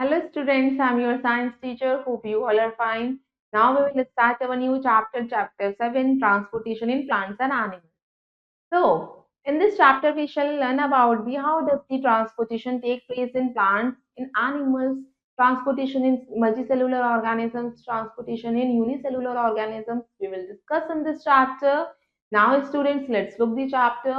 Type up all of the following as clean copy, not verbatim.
Hello students, I'm your science teacher. Hope you all are fine. Now we will start our new chapter, chapter 7, Transportation in Plants and Animals. So, in this chapter we shall learn about the how does the transportation take place in plants, in animals, transportation in multicellular organisms, transportation in unicellular organisms. We will discuss in this chapter. Now students, let's look the chapter.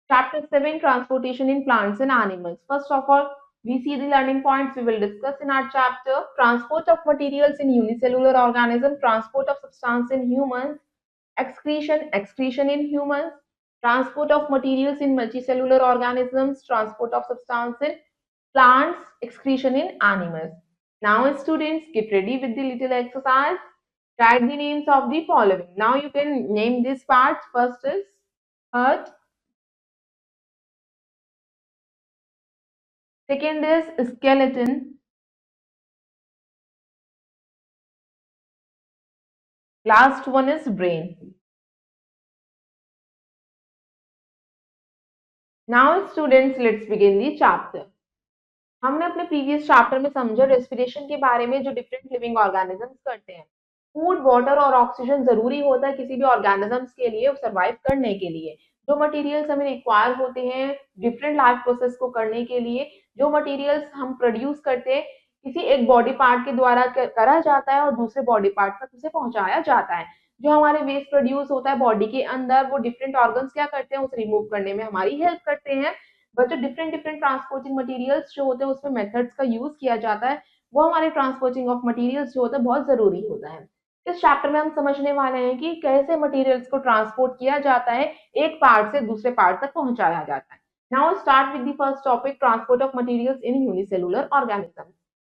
Chapter 7, Transportation in Plants and Animals. First of all, we see the learning points we will discuss in our chapter. Transport of materials in unicellular organism, transport of substance in humans, excretion in humans, transport of materials in multicellular organisms, transport of substance in plants, excretion in animals. Now students, get ready with the little exercise. Write the names of the following. Now you can name these parts. First is heart, second is skeleton, last one is brain. Now students, let's begin the chapter. हमने अपने previous chapter में समझा respiration के बारे में जो different living organisms करते हैं. फूड, वाटर और ऑक्सीजन जरूरी होता है किसी भी ऑर्गेनिजम्स के लिए सरवाइव करने के लिए. जो मटेरियल्स हमें रिक्वायर होते हैं डिफरेंट लाइफ प्रोसेस को करने के लिए, जो मटेरियल्स हम प्रोड्यूस करते हैं किसी एक बॉडी पार्ट के द्वारा करा जाता है और दूसरे बॉडी पार्ट तक उसे पहुंचाया जाता है. जो हमारे वेस्ट प्रोड्यूस होता है बॉडी के अंदर वो डिफरेंट ऑर्गन्स क्या करते हैं उसे रिमूव करने में हमारी हेल्प करते हैं. बट जो डिफरेंट डिफरेंट ट्रांसपोर्टिंग मटेरियल्स जो होते हैं उसमें मेथड्स का यूज किया जाता है वो हमारे ट्रांसपोर्टिंग ऑफ मटेरियल्स जो होता है बहुत जरूरी होता है. इस चैप्टर में हम समझने वाले हैं कि कैसे मटेरियल्स को ट्रांसपोर्ट किया जाता है, एक पार्ट से दूसरे पार्ट तक पहुंचाया जाता है. Now start with the first topic, transport of materials in unicellular organism.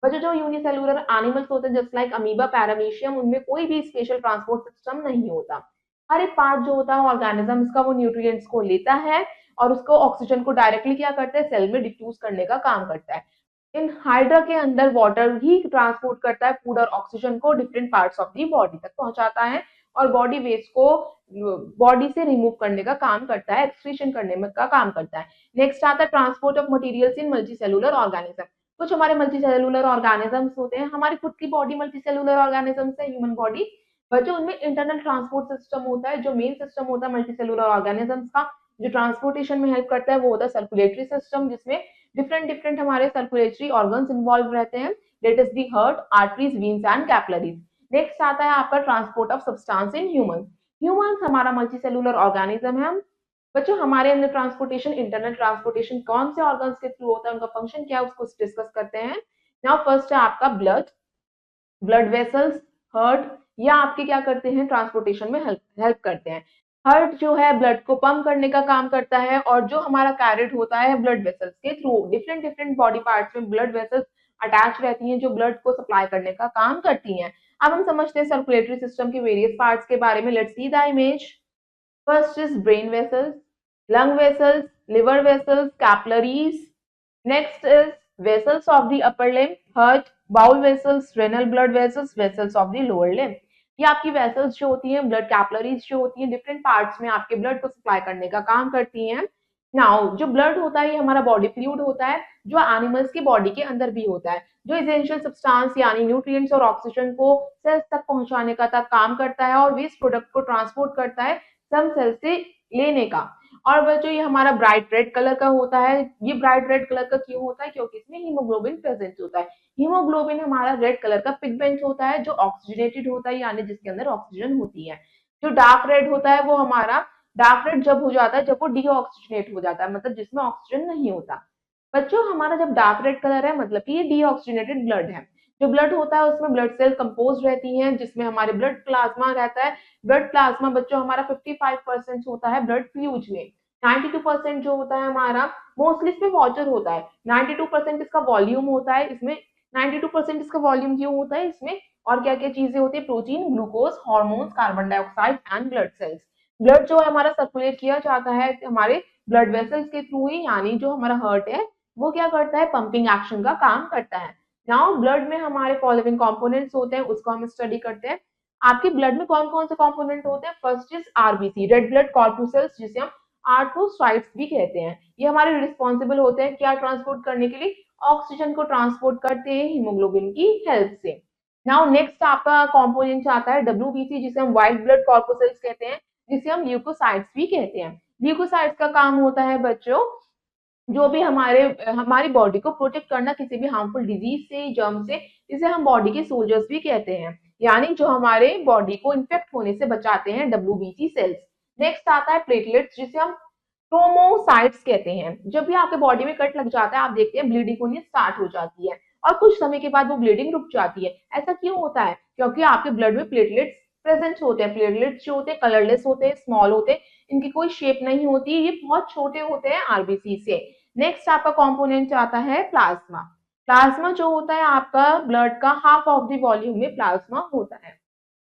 बच्चों जो यूनिसेलुलर एनिमल्स होते हैं जस्ट लाइक अमीबा, पैरामीशियम, उनमें कोई भी स्पेशल ट्रांसपोर्ट सिस्टम नहीं होता. हर एक पार्ट जो होता है ऑर्गेनिजम्स का वो न्यूट्रिएंट्स को लेता है और उसको ऑक्सीजन को डायरेक्टली क्या करता है सेल में डिफ्यूज करने का काम करता है. इन हाइड्रा के अंदर वाटर ही ट्रांसपोर्ट करता है फूड और ऑक्सीजन को different parts of the body तक पहुंचाता है और बॉडी वेस्ट को बॉडी से रिमूव करने का काम करता है, एक्सक्रीशन करने में का काम करता है. नेक्स्ट आता है transport of materials in multicellular organism. कुछ हमारे मल्टीसेलुलर ऑर्गेनिजम्स होते हैं, हमारी खुद की बॉडी मल्टीसेलुलर ऑर्गेनिजम्स है, ह्यूमन बॉडी. बच्चों उनमें इंटरनल ट्रांसपोर्ट सिस्टम होता है. जो मेन सिस्टम होता है मल्टीसेलुलर ऑर्गेनिजम्स का जो ट्रांसपोर्टेशन में हेल्प करता है वो होता है सर्कुलेटरी सिस्टम, जिसमें डिफरेंट डिफरेंट हमारे सर्कुलेटरी ऑर्गन्स इन्वॉल्व रहते हैं. That is the heart, arteries, veins and capillaries. Next आता है आपका transport of substance in humans. Humans हमारा मल्टीसेलुलर ऑर्गेनिज्म है. बच्चों हमारे अंदर ट्रांसपोर्टेशन, इंटरनल ट्रांसपोर्टेशन कौन से ऑर्गन्स के थ्रू होता है, उनका फंक्शन क्या है उसको डिस्कस करते हैं. नाउ फर्स्ट है आपका ब्लड, ब्लड वेसल्स, हार्ट, या आपके क्या करते हैं ट्रांसपोर्टेशन में हेल्प करते हैं. हार्ट जो है ब्लड को पंप करने का काम करता है और जो हमारा कैरेट होता है ब्लड वेसल्स के through. Different different body parts में ब्लड वेसल्स अटैच रहती हैं जो ब्लड को सप्लाई करने का काम करती हैं. अब हम समझते हैं सर्कुलेटरी सिस्टम के वेरियस पार्ट्स के बारे में. Let's see the image. First is brain vessels, lung vessels, liver vessels, capillaries. Next is vessels of the upper limb, heart, bowel vessels, renal blood vessels, vessels of the lower limb. ये आपकी vessels जो होती हैं, blood capillaries जो होती हैं, different parts में आपके ब्लड को सप्लाई करने का काम करती हैं. नाउ जो ब्लड होता है ये हमारा बॉडी फ्लूइड होता है जो एनिमल्स की बॉडी के अंदर भी होता है, जो इसेंशियल सब्सटेंस यानी न्यूट्रिएंट्स और ऑक्सीजन को सेल्स तक पहुंचाने का काम करता है और वेस्ट प्रोडक्ट को ट्रांसपोर्ट करता है सम सेल से लेने का. और वह जो ये हमारा ब्राइट रेड कलर का होता है, ये ब्राइट रेड कलर का क्यों होता है, क्योंकि इसमें हीमोग्लोबिन प्रेजेंट होता है. हीमोग्लोबिन हमारा रेड कलर का पिगमेंट होता है जो ऑक्सीजनेटेड होता है यानी जिसके अंदर ऑक्सीजन होती है. जो डार्क रेड होता है वो हमारा डार्क रेड जब हो जाता है जब वो डीऑक्सीजनेट हो जाता है, मतलब जिसमें ऑक्सीजन नहीं होता. बच्चों हमारा जब डार्क रेड कलर है मतलब कि ये डीऑक्सीजनेटेड ब्लड है. जो ब्लड होता है उसमें ब्लड सेल कंपोज रहती हैं जिसमें हमारे ब्लड प्लाज्मा रहता है. ब्लड प्लाज्मा बच्चों हमारा 55% होता है ब्लड फ्लूइड में. 92% जो होता है हमारा मोस्टली इसमें वाटर होता है. 92% इसका वॉल्यूम होता है. इसमें 92% इसका वॉल्यूम क्यों होता है, इसमें और क्या क्या चीजें होती है, protein, glucose, hormones, carbon dioxide and blood cells. Blood जो है हमारा सर्कुलेट किया जाता है हमारे ब्लड वेसल्स के थ्रू ही, यानी जो हमारा हार्ट है वो क्या करता है पंपिंग एक्शन का काम करता है. नाउ ब्लड में हमारे फॉलोइंग कंपोनेंट्स होते हैं उसको हम स्टडी करते हैं. आपके ब्लड में कौन कौन से कंपोनेंट होते हैं. First is RBC, red blood corpuscles, जिसे हम आर्थोसाइट्स भी कहते हैं. ये हमारे रिस्पॉन्सिबल होते हैं क्या ट्रांसपोर्ट करने के लिए, ऑक्सीजन को ट्रांसपोर्ट करते हैं हीमोग्लोबिन की हेल्प से। नाउ नेक्स्ट आपका कंपोनेंट आता है WBC, जिसे हम व्हाइट ब्लड कॉर्पोसेल्स कहते हैं, जिसे हम ल्यूकोसाइट्स भी कहते हैं। ल्यूकोसाइट्स का काम होता है बच्चों जो भी हमारी बॉडी को प्रोटेक्ट करना किसी भी हार्मफुल डिजीज से, जर्म से, जिसे हम बॉडी के सोल्जर्स भी कहते हैं, यानी जो हमारे बॉडी को इन्फेक्ट होने से बचाते हैं, WBC सेल्स। नेक्स्ट आता है प्लेटलेट्स, जिसे हम क्रोमोसाइट्स कहते हैं। जब भी आपके बॉडी में कट लग जाता है, आप देखते हैं ब्लीडिंग होनी स्टार्ट हो जाती है और कुछ समय के बाद वो ब्लीडिंग रुक जाती है। ऐसा क्यों होता है? क्योंकि आपके ब्लड में प्लेटलेट्स प्रेजेंट होते हैं। प्लेटलेट्स जो होते हैं कलरलेस होते हैं, स्मॉल होते हैं, इनकी कोई शेप नहीं होती, ये बहुत छोटे होते हैं आरबीसी से। नेक्स्ट आपका कंपोनेंट आता है प्लाज्मा। प्लाज्मा जो होता है आपका ब्लड का हाफ ऑफ द वॉल्यूम में प्लाज्मा होता है।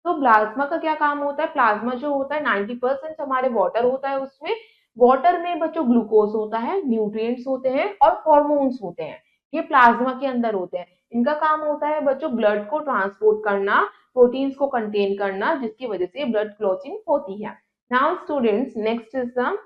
तो प्लाज्मा का क्या काम होता है? प्लाज्मा जो होता है 90% हमारे वाटर होता है उसमें। वाटर में बच्चों ग्लूकोज होता है, न्यूट्रिएंट्स होते हैं और हॉर्मोन्स होते हैं। ये प्लाज्मा के अंदर होते हैं। इनका काम होता है बच्चों ब्लड को ट्रांसपोर्ट करना, प्रोटीन्स को कंटेन करना, जिसकी वजह से ब्लड क्लॉटिंग होती है। Now students, next is the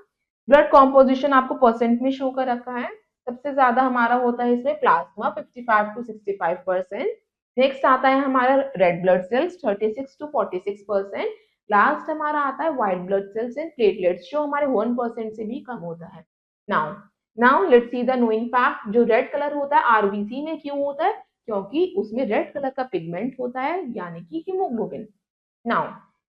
blood composition. आपको परसेंट में शो कर रखा है। सबसे ज्यादा हमारा होता है इसमें प्लाज्मा 55 to 65%। नेक्स्ट आता है हमारा red blood cells 36 to 46%। Last हमारा आता है white blood cells and platelets, जो हमारे 1% से भी कम होता है। Now now let's see the knowing fact. जो रेड कलर होता है आरबीसी में क्यों होता है? क्योंकि उसमें रेड कलर का पिगमेंट होता है, यानी कि हीमोग्लोबिन। नाउ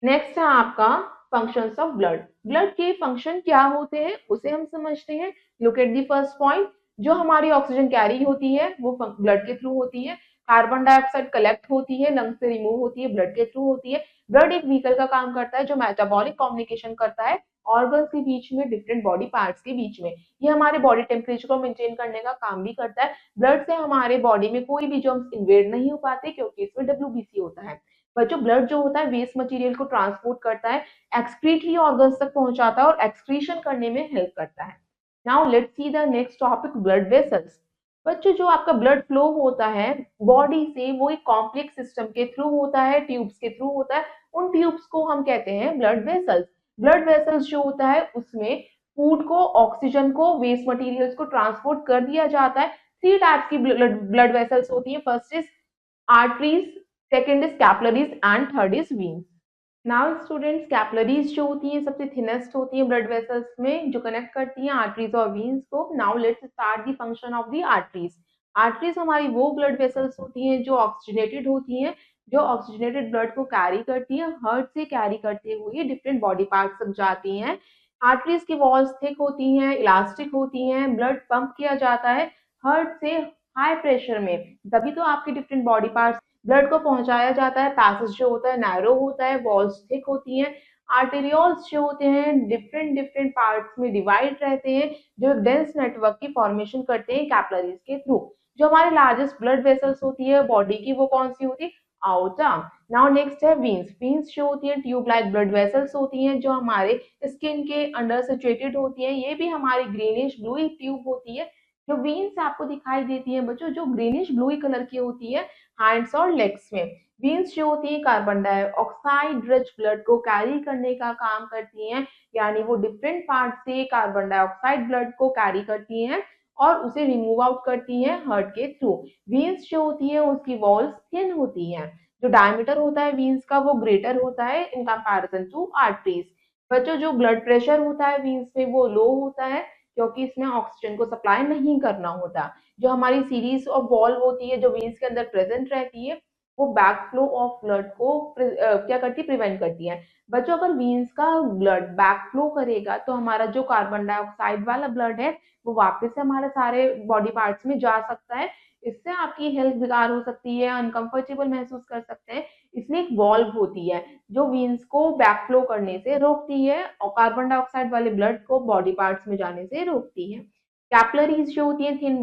नेक्स्ट है आपका फंक्शंस ऑफ ब्लड। ब्लड के फंक्शन क्या होते हैं उसे हम समझते हैं। Look at the first point. जो हमारी ऑक्सीजन कैरी होती है वो ब्लड के थ्रू होती है। कार्बन डाइऑक्साइड कलेक्ट होती है, लंग से रिमूव होती है, ब्लड के थ्रू होती है। ब्लड एक व्हीकल का काम करता है जो मेटाबॉलिक कम्युनिकेशन करता है ऑर्गन्स के बीच में, डिफरेंट बॉडी पार्ट्स के बीच में। ये हमारे बॉडी टेम्परेचर को मेंटेन करने का काम भी करता है। ब्लड से हमारे बॉडी में कोई भी जर्म्स इन्वेड नहीं हो पाते, क्योंकि इसमें WBC होता है। बच्चों ब्लड जो होता है वेस्ट मटेरियल को ट्रांसपोर्ट करता है, एक्सक्रीटरी ऑर्गन्स तक पहुंचाता है और एक्सक्रीशन करने में हेल्प करता है। Now let's see the next topic, blood vessels. बच्चों जो आपका ब्लड फ्लो होता है बॉडी से, वो एक कॉम्प्लेक्स सिस्टम के थ्रू होता है, ट्यूब्स के थ्रू होता है। उन ट्यूब्स को हम कहते हैं ब्लड वेसल्स। ब्लड वेसल्स जो होता है उसमें फूड को, ऑक्सीजन को, वेस्ट मटेरियल्स को ट्रांसपोर्ट कर दिया जाता है। थ्री टाइप्स की ब्लड वेसल्स होती है। First is arteries, second is capillaries and third is veins. Now students, capillaries जो होती हैं सबसे थिनेस्ट होती है ब्लड वेसल्स में, जो कनेक्ट करती हैं आर्टरीज और वीन्स को। Now let's start the function of the arteries. Arteries हमारी वो ब्लड वेसल्स होती हैं जो ऑक्सीजनेटेड होती हैं, जो ऑक्सीजनेटेड ब्लड को कैरी करती हैं, हार्ट से कैरी करते हुए डिफरेंट बॉडी पार्ट्स तक जाती हैं। आर्टरीज की वॉल्स थिक होती हैं, इलास्टिक होती हैं, ब्लड पंप किया जाता है हार्ट से हाई प्रेशर में, तभी तो आपके डिफरेंट बॉडी पार्ट्स ब्लड को पहुंचाया जाता है। पैसेज जो होता है नैरो होता है, वॉल्स थिक होती हैं। आर्टेरियोल्स जो होते हैं डिफरेंट डिफरेंट पार्ट्स में डिवाइड रहते हैं, जो डेंस नेटवर्क की फॉर्मेशन करते हैं कैपिलरीज के थ्रू। जो हमारे लार्जेस्ट ब्लड वेसल्स होती है बॉडी की, वो कौन सी होती है? आउटा। नाउ नेक्स्ट है वीन्स। वीन्स जो होती है ट्यूब लाइक ब्लड वेसल्स होती हैं, जो हमारे स्किन के अंडर सिचुएटेड होती है। ये भी हमारी ग्रीनिश ब्लूई ट्यूब होती है। जो वीन्स आपको दिखाई देती है बच्चों, जो ग्रीनिश ब्लूई कलर की होती है हैंड्स और लेग्स में। वीन्स जो होती है कार्बन डाइऑक्साइड रिच ब्लड को कैरी करने का काम करती हैं, यानी वो डिफरेंट पार्ट से कार्बन डाइऑक्साइड ब्लड को कैरी करती हैं और उसे रिमूव आउट करती हैं हार्ट के थ्रू। वीन्स जो होती है उसकी वॉल्स थिन होती हैं। जो डायमीटर होता है वीन्स का वो ग्रेटर होता है इन कंपैरिजन टू आर्टरीज। बच्चों जो ब्लड प्रेशर होता है वीन्स में वो लो होता है, क्योंकि इसमें ऑक्सीजन को सप्लाई नहीं करना होता। जो हमारी सीरीज ऑफ वॉल्व होती है जो वेन्स के अंदर प्रेजेंट रहती है, वो बैक फ्लो ऑफ ब्लड को क्या करती है? प्रिवेंट करती है। बच्चों अगर वेन्स का ब्लड बैक फ्लो करेगा तो हमारा जो कार्बन डाइऑक्साइड वाला ब्लड है वो वापस से हमारे सारे बॉडी पार्ट्स में जा सकता है। इससे आपकी हेल्थ बिगाड़ हो सकती है, अनकंफर्टेबल महसूस कर सकते हैं। इसलिए एक वॉल्व होती है जो वेन्स को बैक फ्लो करने से रोकती है और कार्बन डाइऑक्साइड वाले ब्लड को बॉडी पार्ट्स में जाने से रोकती है। कैपिलरीज जो होती हैं थिन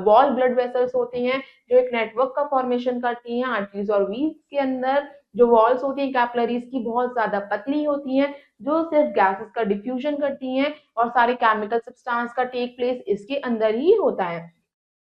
वॉल ब्लड वेसल्स होती हैं, जो एक नेटवर्क का फॉर्मेशन करती हैं आर्टरीज और वीन्स के अंदर। जो वॉल्स होती हैं कैपिलरीज की बहुत ज्यादा पतली होती हैं, जो सिर्फ गैसेस का डिफ्यूजन करती हैं और सारे केमिकल सब्सटेंस का टेक प्लेस इसके अंदर ही होता है।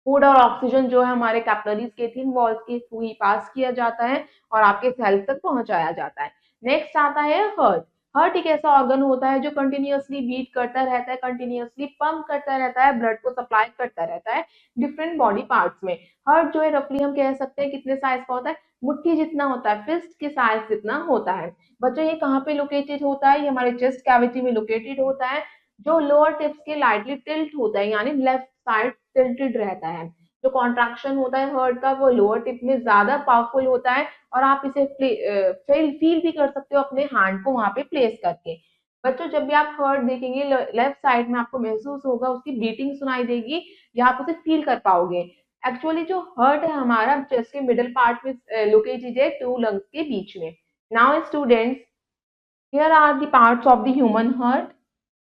फूड और ऑक्सीजन जो है हमारे कैपिलरीज के थिन वॉल्स के थ्रू ही पास किया जाता है और आपके सेल्स तक पहुंचाया जाता है। नेक्स्ट आता है हार्ट। हार्ट एक ऐसा ऑर्गन होता है जो कंटिन्यूअसली बीट करता रहता है, कंटिन्यूअसली पंप करता रहता है, ब्लड को सप्लाई करता रहता है डिफरेंट बॉडी पार्ट्स में। हार्ट जो है रफली हम कह सकते हैं कितने साइज का होता है, मुट्ठी जितना होता है, फिस्ट के साइज जितना होता है। बच्चों ये कहाँ पे लोकेटेड होता है, ये हमारे चेस्ट कैविटी में लोकेटेड होता है, जो लोअर टिप्स के लाइटली टिल्ट होता है, यानी लेफ्ट साइड टिल्टेड रहता है। जो कॉन्ट्रैक्शन होता है हार्ट का वो लोअर टिप में ज्यादा पावरफुल होता है, और आप इसे फील भी कर सकते हो अपने हैंड को वहां पे प्लेस करके। बच्चों जब भी आप हार्ट देखेंगे लेफ्ट साइड में आपको महसूस होगा, उसकी बीटिंग सुनाई देगी, या आप उसे फील कर पाओगे। एक्चुअली जो हार्ट है हमारा चेस्ट के मिडिल पार्ट में लोकेटेड है, टू लंग्स के बीच में। Now students, here are the parts of the human heart.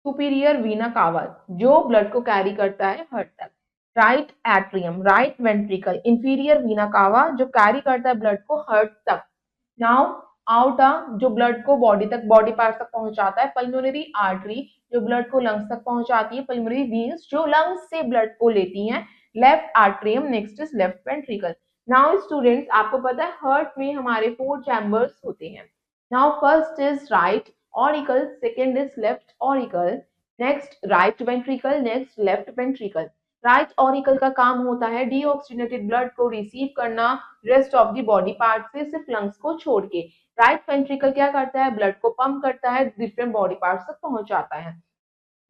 Superior vena cava जो ब्लड को कैरी करता है हार्ट तक, right atrium, right ventricle, inferior vena cava जो कैरी करता है ब्लड को हार्ट तक। नाउ आउटा जो ब्लड को बॉडी तक, बॉडी पार्ट तक पहुंचाता है, पल्मोनरी आर्टरी जो ब्लड को लंग्स तक पहुंचाती है, पल्मोनरी वीन्स जो लंग्स से ब्लड को लेती हैं, left atrium, next is left ventricle. Now students आपको पता है हार्ट में हमारे 4 चैम्बर्स होते हैं। Now first is right auricle, second is left auricle, next right ventricle, next left ventricle। Right auricle का काम होता है डीऑक्सीजनेटेड ब्लड को रिसीव करना rest of the body part से, सिर्फ लंग्स को छोड़ के। राइट वेंट्रिकल क्या करता है, ब्लड को पंप करता है, डिफरेंट बॉडी पार्ट्स तक पहुंचाता है।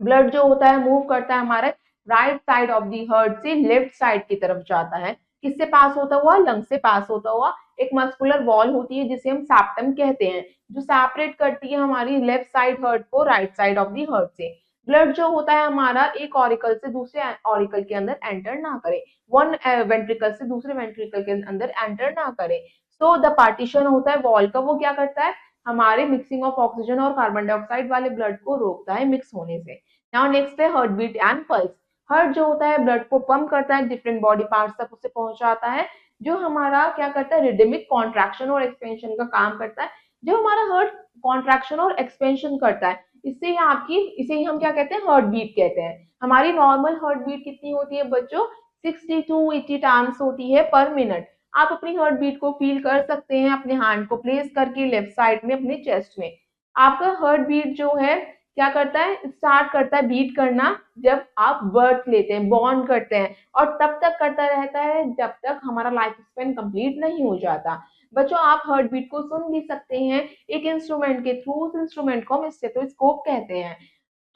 ब्लड जो होता है मूव करता है हमारे right side of the heart से लेफ्ट साइड की तरफ जाता है। किससे पास होता हुआ, लंग से पास होता हुआ। एक मस्कुलर वॉल होती है जिसे हम सैप्टम कहते हैं, जो सेपरेट करती है हमारी लेफ्ट साइड हार्ट को right side of the heart से। ब्लड जो होता है हमारा एक ऑरिकल से दूसरे ऑरिकल के अंदर एंटर ना करे, वन वेंट्रिकल से दूसरे वेंट्रिकल के अंदर एंटर ना करे। सो द पार्टीशन होता है वॉल का, वो क्या करता है, हमारे मिक्सिंग ऑफ ऑक्सीजन और कार्बन डाइऑक्साइड वाले ब्लड को रोकता है मिक्स होने से। नाउ नेक्स्ट है heart beat and pulse. Heart जो होता है ब्लड को पंप करता है, डिफरेंट बॉडी पार्ट्स तक उसे पहुंचाता है, जो हमारा क्या करता है, रिदमिक कॉन्ट्रैक्शन और एक्सपेंशन का काम करता है। जो हमारा हार्ट कॉन्ट्रैक्शन और एक्सपेंशन करता है, इससे आपकी, इसे ही हम क्या कहते हैं, हार्ट बीट कहते हैं। हमारी नॉर्मल हार्ट बीट कितनी होती है बच्चों, 60 to 80 टाइम्स होती है पर मिनट। आप अपनी हार्ट बीट को फील कर सकते हैं अपने हैंड को प्लेस करके लेफ्ट साइड में अपने चेस्ट में। आपका हार्ट बीट जो है क्या करता है, स्टार्ट करता है बीट करना जब आप बर्थ लेते हैं, बॉर्न करते हैं, और तब तक करता रहता है जब तक हमारा लाइफ स्पेन कंप्लीट नहीं हो जाता। बच्चों आप हार्ट बीट को सुन भी सकते हैं एक इंस्ट्रूमेंट के थ्रू, उस इंस्ट्रूमेंट को हम स्टेथोस्कोप कहते हैं।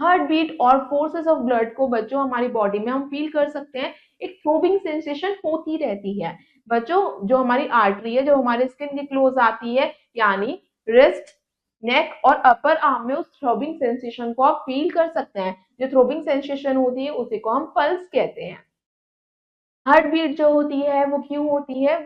हार्ट बीट और फोर्सेस ऑफ ब्लड को बच्चों हमारी बॉडी में हम फील कर सकते हैं, एक थ्रोबिंग सेंसेशन होती रहती है। बच्चों जो हमारी आर्टरी है जो हमारे स्किन के क्लोज आती है, यानी रिस्ट, नेक और अपर आर्म में, उस थ्रोबिंग सेंसेशन को आप फील कर सकते हैं। जो थ्रोबिंग सेंसेशन होती है उसी को हम पल्स कहते हैं। हार्ट बीट जो होती है वो क्यों होती है,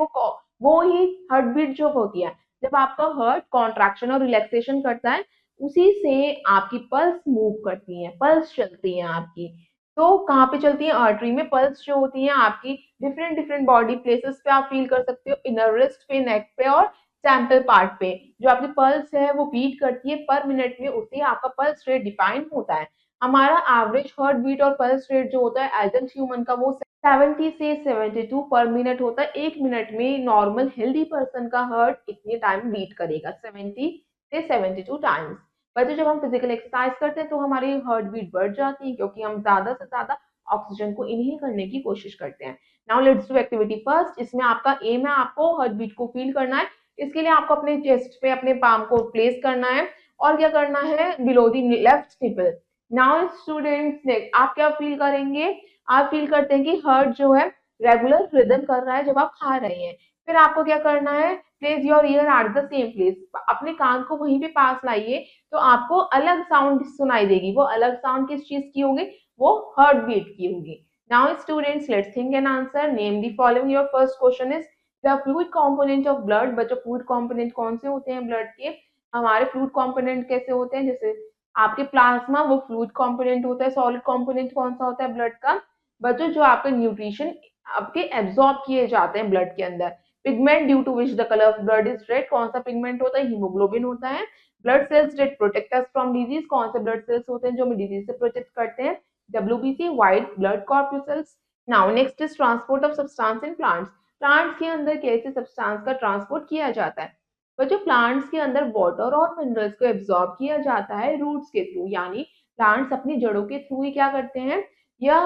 वो ही हार्ट बीट जो होती है जब आपका हार्ट कॉन्ट्रैक्शन और रिलैक्सेशन करता है, उसी से आपकी पल्स मूव करती है, पल्स चलती है आपकी। तो कहाँ पे चलती है, आर्टरी में। पल्स जो होती है आपकी डिफरेंट डिफरेंट बॉडी प्लेसेस पे आप फील कर सकते हो, इनर रिस्ट पे, नेक पे और सैंपल पार्ट पे। जो आपकी पल्स है वो बीट करती है पर मिनट में, उससे आपका पल्स रेट डिफाइन होता है। हमारा एवरेज हार्ट बीट और पल्स रेट जो होता है एडल्ट ह्यूमन का, वो 70 से 72 पर मिनट होता है। एक मिनट में नॉर्मल हेल्दी पर्सन का हार्ट इतने टाइम बीट करेगा, 70 से 72 टाइम्स। पर जब हम फिजिकल एक्सरसाइज करते हैं तो हमारी हार्ट बीट बढ़ जाती है, क्योंकि हम ज्यादा से ज्यादा ऑक्सीजन को इनहेल करने की कोशिश करते हैं। Now let's do activity first. इसमें आपका एम है आपको हार्ट बीट को फील करना है। इसके लिए आपको अपने चेस्ट पे अपने पाम को प्लेस करना है, और क्या करना है, below the left nipple. Now students आप क्या फील करेंगे, आप फील करते हैं कि हार्ट जो है रेगुलर रिदम कर रहा है जब आप खा रहे हैं। फिर आपको क्या करना है, place your year at the same place, अपने कान को वहीं पे पास लाइए, तो आपको अलग साउंड सुनाई देगी। वो अलग साउंड किस चीज की होगी, वो हार्ट बीट की होगी। Now students let's think and answer, name the following. Your first question is the fluid component of blood. बच्चों फ्लूइड कंपोनेंट कौन से होते हैं ब्लड के, हमारे फ्लूइड कंपोनेंट कैसे होते हैं, जैसे आपके प्लाज्मा वो फ्लूइड कंपोनेंट होता है। सॉलिड कंपोनेंट कौन सा होता है ब्लड का, बच्चों जो आपके न्यूट्रिशन आपके एब्सॉर्ब किए जाते हैं ब्लड के अंदर। Pigment due to which the colour of blood is red, कौन सा पिगमेंट होता है, हीमोग्लोबिन होता है। Blood cells that protect us from disease, कौन से ब्लड सेल्स होते हैं जो हमें डिजीज से प्रोटेक्ट करते हैं, WBC, white blood corpuscles. Now next is transport of substance in plants. Plants के अंदर कैसे सब्सटेंस का ट्रांसपोर्ट किया जाता है, बच्चों प्लांट्स के अंदर वाटर और मिनरल्स को एब्जॉर्ब किया जाता है रूट्स के थ्रू, यानी प्लांट्स अपनी जड़ों के थ्रू ही क्या करते हैं, या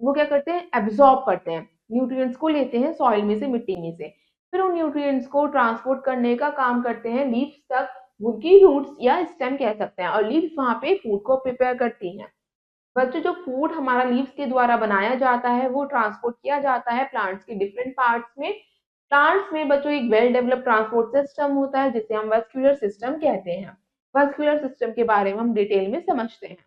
वो क्या करते हैं, एब्जॉर्ब करते हैं, न्यूट्रिएंट्स को लेते हैं सॉइल में से, मिट्टी में से, फिर उन न्यूट्रिएंट्स को ट्रांसपोर्ट करने का काम करते हैं लीव्स तक, उनकी रूट्स या स्टेम कह सकते हैं, और लीव्स वहां पे फूड को प्रिपेयर करती हैं। बच्चों जो फूड हमारा लीव्स के द्वारा बनाया जाता है वो ट्रांसपोर्ट किया जाता है प्लांट्स के डिफरेंट पार्ट्स में। प्लांट्स में बच्चों एक वेल डेवलप्ड ट्रांसपोर्ट सिस्टम होता है जिसे हम वस्कुलर सिस्टम कहते हैं। वस्कुलर सिस्टम के बारे में हम डिटेल में समझते हैं।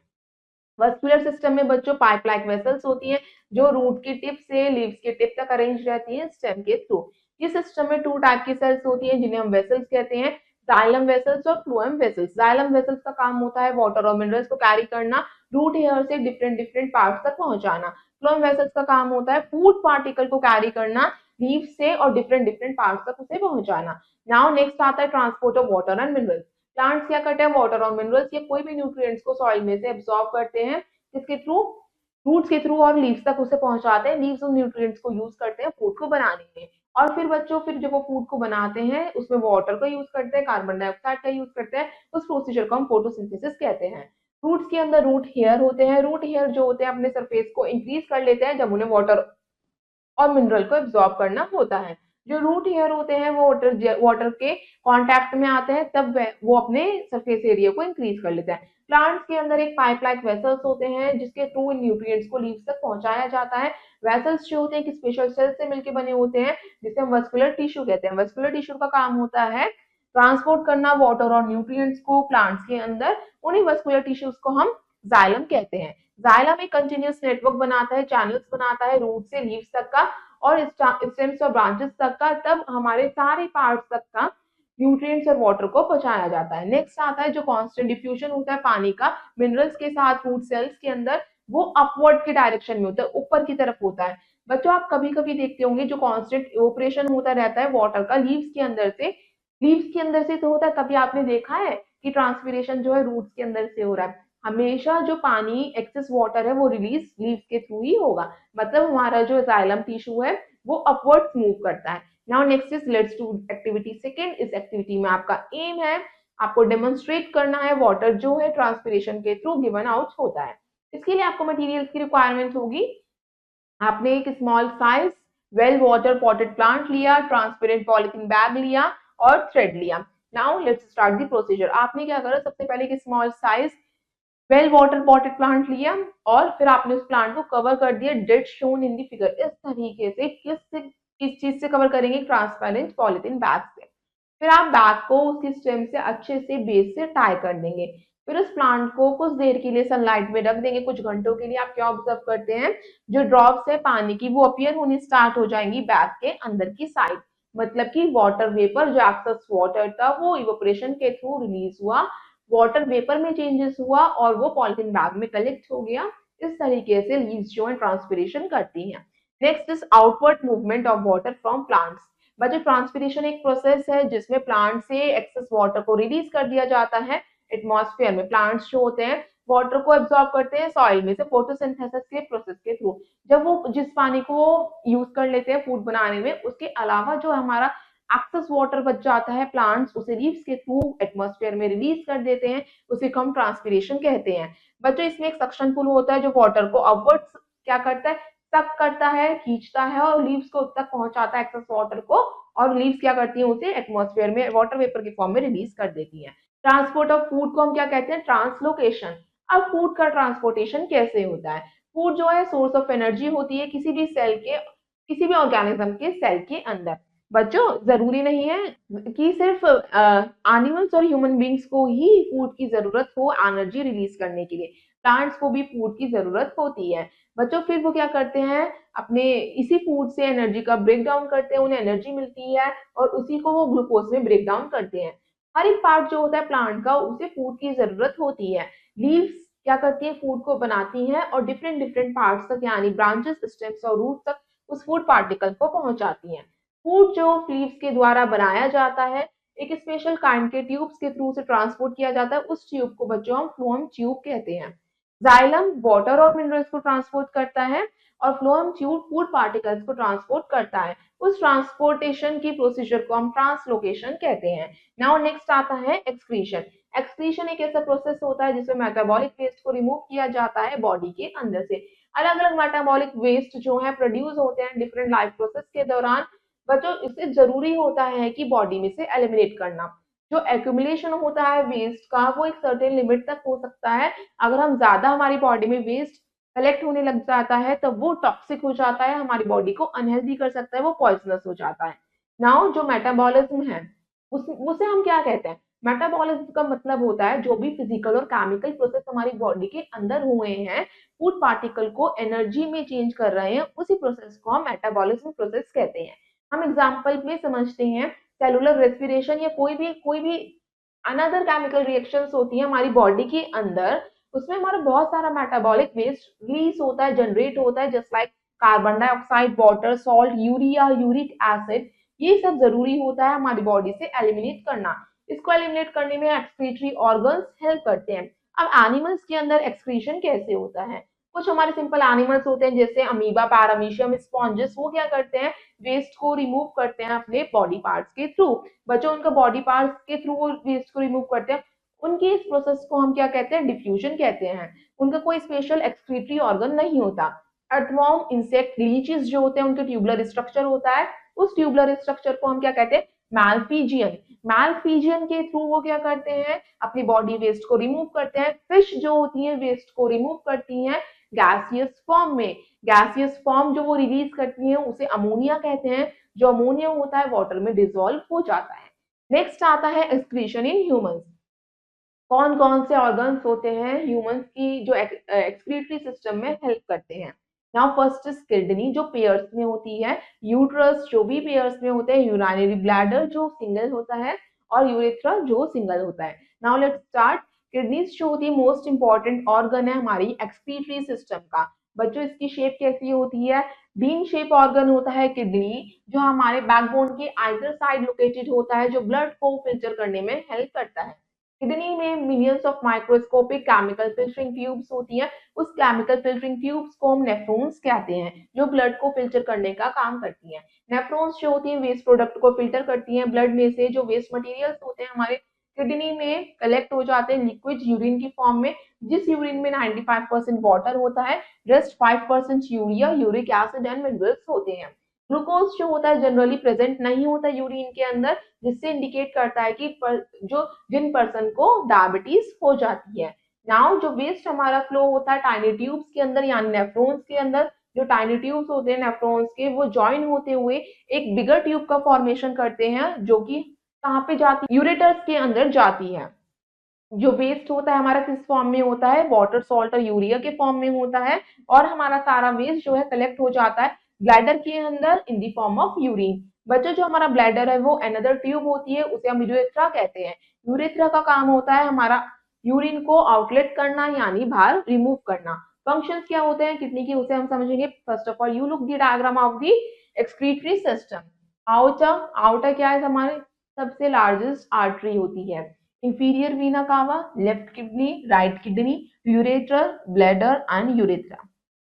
वस्कुलर सिस्टम में बच्चों पाइप लाइक वेसल्स होती हैं जो रूट की टिप से लीव्स के टिप तक अरेंज रहती हैं स्टेम के थ्रू। ये सिस्टम में टू टाइप की सेल्स होती हैं जिन्हें हम वेसल्स कहते हैं, जाइलम वेसल्स और फ्लोएम वेसल्स। जाइलम वेसल्स का काम होता है वाटर और मिनरल्स को कैरी करना, रूट हेयर से डिफरेंट डिफरेंट पार्ट्स तक पहुंचाना। फ्लोएम वेसल्स का काम होता है फूड पार्टिकल को कैरी करना लीव से और डिफरेंट डिफरेंट पार्ट्स तक उसे पहुंचाना। नाउ नेक्स्ट आता है transport of water and minerals. Plants क्या करते हैं, वाटर और मिनरल्स या कोई भी न्यूट्रिएंट्स को सॉइल में से एब्सॉर्ब करते हैं, किसके थ्रू, रूट्स के थ्रू, और लीव्स तक उसे पहुंचाते हैं। लीव्स उन न्यूट्रिएंट्स को यूज करते हैं फूड को बनाने में। और फिर बच्चों फिर जब वो फूड को बनाते हैं उसमें वाटर का यूज करते हैं, कार्बन डाइऑक्साइड का यूज करते हैं, उस प्रोसीजर को हम फोटोसिंथेसिस कहते हैं। रूट्स के अंदर रूट हेयर होते हैं। रूट हेयर जो होते हैं अपने सरफेस को इंक्रीज कर लेते हैं जब उन्हें वाटर और मिनरल को एब्जॉर्ब करना होता है। जो रूट हेयर होते हैं वो वाटर के कांटेक्ट में आते हैं तब वो अपने सरफेस एरिया को इंक्रीज कर लेते हैं। प्लांट्स के अंदर एक पाइप लाइक वेसल्स होते हैं जिसके थ्रू इन न्यूट्रिएंट्स को लीव्स तक पहुंचाया जाता है। वेसल्स जो होते हैं एक स्पेशल सेल से मिलकर बने होते हैं जिसे हम वस्कुलर टिश्यू कहते हैं। वस्कुलर टिश्यू का काम होता है ट्रांसपोर्ट करना वाटर और न्यूट्रिएंट्स को प्लांट्स के अंदर। उन्हीं वस्कुलर टिश्यूज को हम जाइलम कहते हैं। जाइलम एक कंटिन्यूअस नेटवर्क बनाता है, चैनल्स बनाता है रूट से लीव्स तक का और स्टेम्स और ब्रांचेस तक का, तब हमारे सारे पार्ट्स तक का न्यूट्रिएंट्स और वाटर को पहुंचाया जाता है। नेक्स्ट आता है जो कांस्टेंट डिफ्यूजन होता है पानी का मिनरल्स के साथ रूट सेल्स के अंदर, वो अपवर्ड के डायरेक्शन में होता है, ऊपर की तरफ होता है। बच्चों आप कभी कभी देखते होंगे जो कांस्टेंट इवोपरेशन होता रहता है वाटर का लीव्स के अंदर से, लीव्स के अंदर से तो होता है, कभी आपने देखा है कि ट्रांसपिरेशन जो है रूट्स के अंदर से हो रहा है। हमेशा जो पानी एक्सेस वाटर है वो रिलीज लीव्स के थ्रू ही होगा, मतलब हमारा जो जाइलम टिश्यू है वो अपवर्ड्स मूव करता है। Now next is let's do activity second. इस एक्टिविटी में आपका एम है आपको डेमोन्स्ट्रेट करना है वाटर जो है ट्रांसपिरेशन के थ्रू गिवन आउट होता है। इसके लिए आपको मटेरियल्स की रिक्वायरमेंट होगी। आपने एक small size well water potted plant लिया, ट्रांसपेरेंट पॉलिथीन बैग लिया और थ्रेड लिया। Now let's start the procedure. आपने क्या करा, सबसे पहले एक small size well water potted plant लिया और फिर आपने उस प्लांट को कवर कर दिया that shown in the figure. इस तरीके से किस चीज से कवर करेंगे, ट्रांसपेरेंट पॉलिथीन बैग से। फिर आप बैग को उसकी स्टेम से अच्छे से बेस से टाई कर देंगे। फिर उस प्लांट को कुछ देर के लिए सनलाइट में रख देंगे, कुछ घंटों के लिए। आप क्या ऑब्जर्व करते हैं, जो ड्रॉप्स है पानी की वो अपीयर होनी स्टार्ट हो जाएंगी बैग के अंदर की साइड, मतलब कि वाटर वेपर जो एक्सेस वाटर था वो इवोपरेशन के थ्रू रिलीज हुआ, वाटर वेपर में चेंजेस हुआ और वो पॉलिथीन बैग में कलेक्ट हो गया। इस तरीके से लीव्स जो है ट्रांसपिरेशन करती हैं। Next is outward movement of water from plants. बच्चों ट्रांसपिरेशन एक प्रोसेस है जिसमें प्लांट से एक्सेस वाटर को रिलीज कर दिया जाता है एटमॉस्फेयर में। प्लांट्स जो होते हैं वाटर को एब्जॉर्ब करते हैं सॉइल में से फोटोसिंथेसिस के प्रोसेस के थ्रू। जब वो जिस पानी को यूज कर लेते हैं फूड बनाने में, उसके अलावा जो हमारा एक्सेस वाटर बच जाता है प्लांट्स उसे लीव्स के थ्रू एटमॉस्फेयर में रिलीज कर देते हैं, उसे हम ट्रांसपिरेशन कहते हैं। बच्चों इसमें एक सक्शन पुल होता है जो वाटर को अपवर्ड्स क्या करता है, सक करता है, खींचता है और लीव्स को तक पहुंचाता है एक्सेस वाटर को, और लीव्स क्या करती हैं, उसे एटमॉस्फेयर में वाटर वेपर के फॉर्म में रिलीज कर देती हैं। ट्रांसपोर्ट ऑफ फूड को हम क्या कहते हैं, ट्रांसलोकेशन। अब फूड का ट्रांसपोर्टेशन कैसे होता है, फूड जो है सोर्स ऑफ एनर्जी होती है किसी भी सेल के, किसी भी ऑर्गेनिज्म के सेल के अंदर। बच्चों जरूरी नहीं है कि सिर्फ एनिमल्स और ह्यूमन बींग्स को ही फूड की जरूरत हो एनर्जी रिलीज करने के लिए, प्लांट्स को भी फूड की जरूरत होती है। बच्चों फिर वो क्या करते हैं, अपने इसी फूड से एनर्जी का ब्रेक डाउन करते हैं, उन्हें एनर्जी मिलती है और उसी को वो ग्लूकोज में ब्रेक डाउन करते हैं। हर एक पार्ट जो होता है प्लांट का उसे फूड की जरूरत होती है। लीव्स क्या करती है, फूड को बनाती हैं और डिफरेंट डिफरेंट पार्ट्स तक यानी ब्रांचेस, स्टेम्स और रूट तक उस फूड पार्टिकल को पहुंचाती हैं। फूड जो लीव्स के द्वारा बनाया जाता है एक स्पेशल काइंड के ट्यूब्स के थ्रू से ट्रांसपोर्ट किया जाता है, उस ट्यूब को बच्चों हम फ्लोएम ट्यूब कहते हैं। जाइलम वाटर और मिनरल्स को ट्रांसपोर्ट करता है और फ्लोएम ट्यूब फूड पार्टिकल्स को ट्रांसपोर्ट करता है। उस ट्रांसपोर्टेशन की प्रोसीजर को हम ट्रांसलोकेशन कहते हैं। नाउ नेक्स्ट आता है एक्सक्रीशन। एक्सक्रीशन एक ऐसा प्रोसेस होता है जिसमें मेटाबॉलिक वेस्ट को रिमूव किया जाता है बॉडी के अंदर से। अलग अलग मेटाबॉलिक वेस्ट जो है प्रोड्यूस होते हैं डिफरेंट लाइफ प्रोसेस के दौरान, बच्चों इससे जरूरी होता है कि बॉडी में से एलिमिनेट करना। जो एक्यूमुलेशन होता है वेस्ट का वो एक सर्टेन लिमिट तक हो सकता है। अगर हम ज्यादा हमारी बॉडी में वेस्ट कलेक्ट होने लग जाता है तब वो टॉक्सिक हो जाता है, हमारी बॉडी को अनहेल्दी कर सकता है, वो पॉइजनस हो जाता है। नाउ जो मेटाबॉलिज्म है उसे हम क्या कहते हैं? मेटाबॉलिज्म का मतलब होता है जो भी फिजिकल और केमिकल प्रोसेस हमारी बॉडी के अंदर हुए हैं, फूड पार्टिकल को एनर्जी में चेंज कर रहे हैं, उसी प्रोसेस को हम मेटाबॉलिज्म प्रोसेस कहते हैं। हम एग्जांपल में समझते हैं सेलुलर रेस्पिरेशन या कोई भी अनदर केमिकल रिएक्शंस होती है हमारी बॉडी के अंदर, उसमें हमारा बहुत सारा मेटाबॉलिक वेस्ट रिलीज होता है, जनरेट होता है, just like carbon dioxide, water, salt, urea, uric acid. ये सब जरूरी होता है हमारी बॉडी से एलिमिनेट करना। इसको एलिमिनेट करने में एक्सक्रीटरी ऑर्गन्स हेल्प करते हैं। अब एनिमल्स के अंदर एक्सक्रीशन कैसे होता है? कुछ हमारे सिंपल एनिमल्स होते हैं जैसे अमीबा, पैरामीशियम, स्पॉन्जेस, वो क्या करते हैं? वेस्ट को रिमूव करते हैं अपने बॉडी पार्ट्स के थ्रू। बच्चों उनका बॉडी पार्ट्स के थ्रू वो वेस्ट को रिमूव करते हैं। उनकी इस प्रोसेस को हम क्या कहते हैं? डिफ्यूजन कहते हैं। उनका कोई स्पेशल एक्सक्रीटरी ऑर्गन नहीं होता। अर्थवॉर्म, इंसेक्ट, लीचेस जो होते हैं उनके ट्यूबुलर स्ट्रक्चर होता है। उस ट्यूबुलर स्ट्रक्चर को हम क्या कहते हैं? मैलफीजियन। मैलफीजियन के थ्रू वो क्या करते हैं? अपनी बॉडी वेस्ट को रिमूव करते हैं। फिश जो होती है वेस्ट को रिमूव करती हैं गैसियस फॉर्म में। गैसियस फॉर्म जो वो रिलीज करती है उसे अमोनिया कहते हैं। जो अमोनिया होता है वाटर में डिसॉल्व हो जाता है। नेक्स्ट आता है एक्सक्रीशन इन ह्यूमंस। कौन कौन से ऑर्गन्स होते हैं ह्यूमंस की जो एक्सक्रीटरी सिस्टम में हेल्प करते हैं? नाउ फर्स्ट इज किडनी जो पेयर्स में होती है, यूट्रस जो भी पेयर्स में होते हैं, यूरिनरी ब्लैडर जो सिंगल होता है, और यूरेथ्रा जो सिंगल होता है। Now let's start. किडनीज जो होती है मोस्ट इंपॉर्टेंट ऑर्गन है हमारी एक्सक्रीटरी सिस्टम का। बच्चों इसकी शेप कैसी होती है? बीन शेप ऑर्गन होता है किडनी, जो हमारे बैकबोन के आइदर साइड लोकेटेड होता है, जो ब्लड को फिल्टर करने में हेल्प करता है। किडनी में millions of microscopic chemical filtering tubes होती हैं। उस केमिकल फिल्टरिंग ट्यूब्स को हम नेफ्रॉन्स कहते हैं, जो ब्लड को फिल्टर करने का काम करती हैं। नेफ्रॉन्स जो होती हैं वेस्ट प्रोडक्ट को फिल्टर करती हैं। ब्लड में से जो वेस्ट मटेरियल्स होते हैं हमारे किडनी में कलेक्ट हो जाते हैं लिक्विड यूरिन की फॉर्म में, जिस यूरिन में 95% वाटर होता है, rest 5% urea, uric acid and minerals होते हैं। ग्लूकोज जो होता है जनरली प्रेजेंट नहीं होता यूरिन के अंदर, जिससे इंडिकेट करता है कि जो जिन पर्सन को डायबिटीज हो जाती है। नाउ जो वेस्ट हमारा फ्लो होता है टाइनी ट्यूब्स के अंदर यानी नेफ्रॉन्स के अंदर, जो टाइनी ट्यूब्स होते हैं नेफ्रॉन्स के वो ज्वाइन होते हुए एक बिगर ट्यूब का फॉर्मेशन करते हैं, जो कि कहाँ पे जाती है? यूरेटर्स के अंदर जाती है। जो वेस्ट होता है हमारा किस फॉर्म में होता है? वाटर, सॉल्ट और यूरिया के फॉर्म में होता है। और हमारा सारा वेस्ट जो है कलेक्ट हो जाता है ब्लैडर के अंदर in the form of urine. बच्चों जो हमारा ब्लैडर है वो अनदर ट्यूब होती है, उसे हम यूरेथ्रा कहते हैं। यूरेथ्रा का काम होता है हमारा यूरिन को आउटलेट करना यानी बाहर रिमूव करना। फंक्शंस क्या होते हैं किडनी की उसे हम समझेंगे। First of all you look the diagram of the excretory system. Outta, outta क्या है? हमारे सबसे लार्जेस्ट आर्टरी होती है। इंफीरियर वीना कावा, left kidney, right kidney, ureter, bladder and urethra,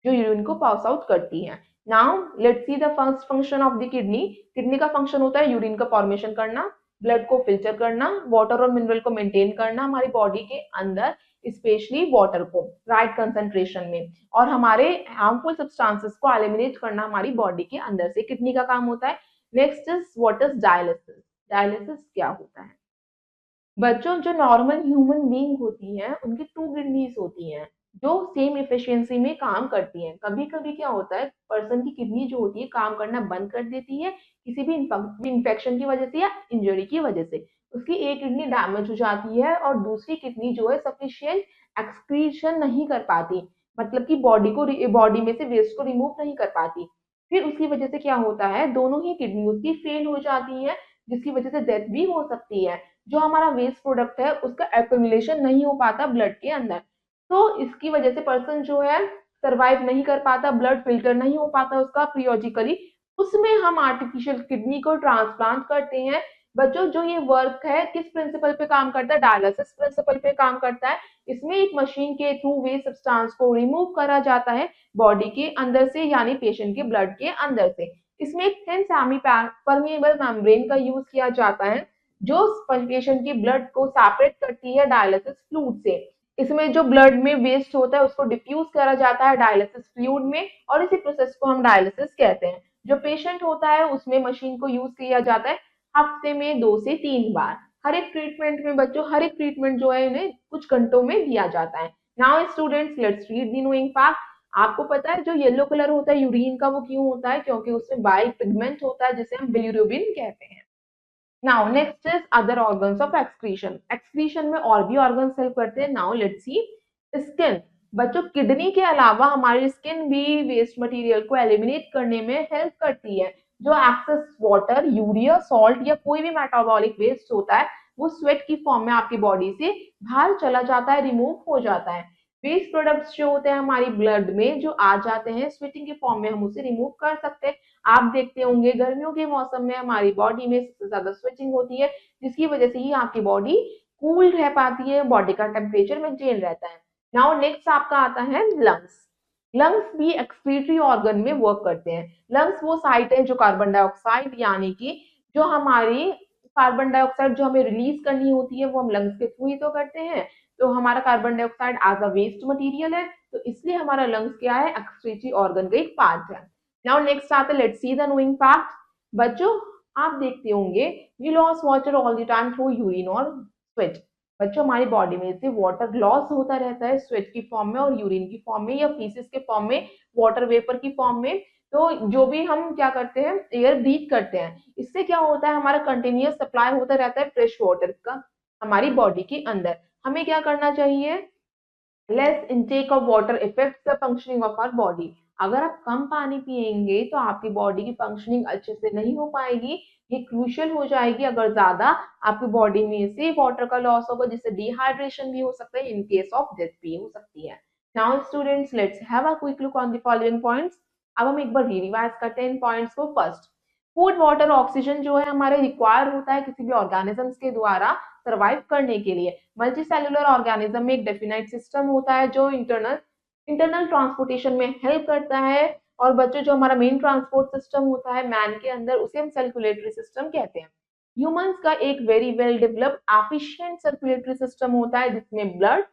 जो यूरिन को पास आउट करती है। Now let's see the first function of the kidney. Kidney का फंक्शन होता है यूरिन का फॉर्मेशन करना, ब्लड को फिल्टर करना, वाटर और मिनरल को मेंटेन करना हमारी बॉडी के अंदर, स्पेशली वाटर को राइट कंसंट्रेशन में, और हमारे हार्मफुल सब्सटेंसेस को एलिमिनेट करना हमारी बॉडी के अंदर से किडनी का काम होता है। Next is what is dialysis. Dialysis क्या होता है? बच्चों जो नॉर्मल ह्यूमन बीइंग होती हैं उनकी टू किडनीज होती हैं जो सेम इफिशियंसी में काम करती हैं। कभी कभी क्या होता है पर्सन की किडनी जो होती है काम करना बंद कर देती है किसी भी इन्फेक्शन की वजह से या इंजरी की वजह से। उसकी एक किडनी डैमेज हो जाती है और दूसरी किडनी जो है सफिशियंट एक्सक्रीशन नहीं कर पाती, मतलब कि बॉडी में से वेस्ट को रिमूव नहीं कर पाती। फिर उसकी वजह से क्या होता है दोनों ही किडनी उसकी फेल हो जाती है, जिसकी वजह से डेथ भी हो सकती है। जो हमारा वेस्ट प्रोडक्ट है उसका एक्यूमुलेशन नहीं हो पाता ब्लड के अंदर, तो इसकी वजह से पर्सन जो है सरवाइव नहीं कर पाता, ब्लड फिल्टर नहीं हो पाता उसका पीरियोडिकली। उसमें हम आर्टिफिशियल किडनी को ट्रांसप्लांट करते हैं बच्चों जो ये वर्क है किस प्रिंसिपल पे काम करता है, डायलिसिस प्रिंसिपल पे काम करता है। इसमें एक मशीन के थ्रू वेस्ट सब्सटेंस को रिमूव करा जाता है बॉडी के अंदर से, यानी पेशेंट के ब्लड के अंदर से। इसमें एक थिन सेमी परमेबल मेम्ब्रेन का यूज किया जाता है जो पेशेंट की ब्लड को सेपरेट करती है डायलिसिस फ्लूइड से। इसमें जो ब्लड में वेस्ट होता है उसको डिफ्यूज करा जाता है डायलिसिस फ्लूइड में, और इसी प्रोसेस को हम डायलिसिस कहते हैं। जो पेशेंट होता है उसमें मशीन को यूज किया जाता है हफ्ते में 2 से 3 बार। हर एक ट्रीटमेंट में बच्चों, हर एक ट्रीटमेंट जो है इन्हें कुछ घंटों में दिया जाता है। Now students let's read the knowing fact. आपको पता है जो येलो कलर होता है यूरिन का, वो क्यों होता है? क्योंकि उसमें बाइल पिगमेंट होता है जिसे हम बिलिरुबिन कहते हैं। Now next is other organs of excretion. Excretion में और भी ऑर्गन्स हेल्प करते हैं। Now let's see skin. बच्चों किडनी के अलावा हमारी स्किन भी वेस्ट मटेरियल को एलिमिनेट करने में हेल्प करती है। जो एक्सेस वाटर, यूरिया, सॉल्ट या कोई भी मेटाबॉलिक वेस्ट होता है वो स्वेट की फॉर्म में आपकी बॉडी से बाहर चला जाता है, रिमूव हो जाता है। वेस्ट प्रोडक्ट्स जो होते हैं हमारी ब्लड में जो आ जाते हैं स्वेटिंग के फॉर्म में, हम उसे रिमूव कर सकते हैं। आप देखते होंगे गर्मियों के मौसम में हमारी बॉडी में सबसे ज्यादा स्वेटिंग होती है, जिसकी वजह से ही आपकी बॉडी कूल रह पाती है, बॉडी का टेम्परेचर मेंटेन रहता है। नाउ नेक्स्ट आपका आता है लंग्स। लंग्स भी एक्सक्रीटरी ऑर्गन में वर्क करते हैं। लंग्स वो साइट है जो कार्बन डाइऑक्साइड, यानी कि जो हमारी कार्बन डाइऑक्साइड जो हमें रिलीज करनी होती है वो हम लंग्स के थ्रू ही तो करते हैं। तो हमारा carbon dioxide as a waste material है, तो इसलिए हमारा लंग्स क्या है, एक्सक्रीटरी ऑर्गन का एक पार्ट है। नाउ नेक्स्ट आता है let's see the knowing fact. बच्चों आप देखते होंगे we loss water all the time through urine और स्वेट। बच्चों हमारी बॉडी में से वाटर लॉस होता रहता है स्वेट की फॉर्म में और यूरिन की फॉर्म में या फीसिस के फॉर्म में, वाटर वेपर की फॉर्म में। तो जो भी हम क्या करते हैं, एयर ब्रीथ करते हैं, इससे क्या होता है हमारा कंटिन्यूअस सप्लाई होता रहता है फ्रेश वाटर का हमारी बॉडी के अंदर। हमें क्या करना चाहिए, less intake of water effects the functioning of our body. अगर आप कम पानी पिएंगे तो आपकी बॉडी की फंक्शनिंग अच्छे से नहीं हो पाएगी, ये क्रूशियल हो जाएगी। अगर ज्यादा आपकी बॉडी में से वाटर का लॉस होगा जिससे डिहाइड्रेशन भी हो सकता है, इन केस ऑफ डेथ भी हो सकती है। Now students let's have a quick look on the following points. अब हम एक बार रिवाइज करते हैं इन पॉइंट्स को। फर्स्ट, फूड, वाटर, ऑक्सीजन जो है हमारे रिक्वायर होता है किसी भी ऑर्गेनिजम्स के द्वारा सर्वाइव करने के लिए। मल्टी सेलुलर ऑर्गेनिज्म में एक डेफिनाइट सिस्टम होता है जो इंटरनल इंटरनल ट्रांसपोर्टेशन में हेल्प करता है। और बच्चों जो हमारा मेन ट्रांसपोर्ट सिस्टम होता है मैन के अंदर, उसे हम सर्कुलेटरी सिस्टम कहते हैं। ह्यूमंस का एक very well developed efficient circulatory system होता है जिसमें ब्लड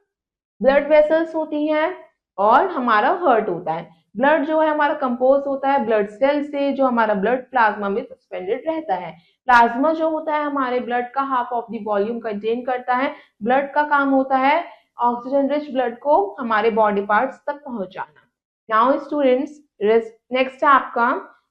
ब्लड वेसल्स होती हैं और हमारा हार्ट होता है। ब्लड जो है हमारा कंपोज होता है ब्लड सेल से, जो हमारा ब्लड प्लाज्मा में सस्पेंडेड रहता है। प्लाज्मा जो होता है हमारे ब्लड का half of the volume contain करता है। ब्लड का काम होता है ऑक्सीजन रिच ब्लड को हमारे बॉडी पार्ट्स तक पहुंचाना। नाउ स्टूडेंट्स नेक्स्ट है आपका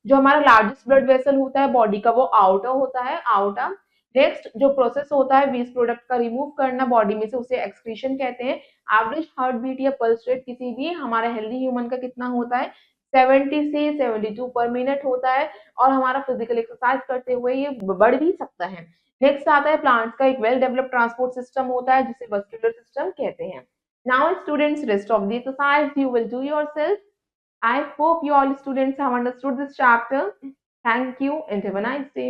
जो हमारा लार्जेस्ट ब्लड वेसल होता है बॉडी का, वो आउटर होता है, आउटर। नेक्स्ट जो प्रोसेस होता है वेस्ट प्रोडक्ट का रिमूव करना बॉडी में से, उसे एक्सक्रीशन कहते हैं। एवरेज हार्ट बीट या पल्स रेट किसी भी हमारे हेल्दी ह्यूमन का कितना होता है, 70 से 72 पर मिनट होता है। और हमारा फिजिकल एक्सरसाइज करते हुए ये बढ़ भी सकता है। नेक्स्ट आता है प्लांट्स का एक वेल डेवलप्ड ट्रांसपोर्ट सिस्टम होता है जिसे वस्कुलर सिस्टम कहते हैं। Now students rest of the exercise you will do yourself. I hope you all students have understood this chapter. Thank you and have a nice day.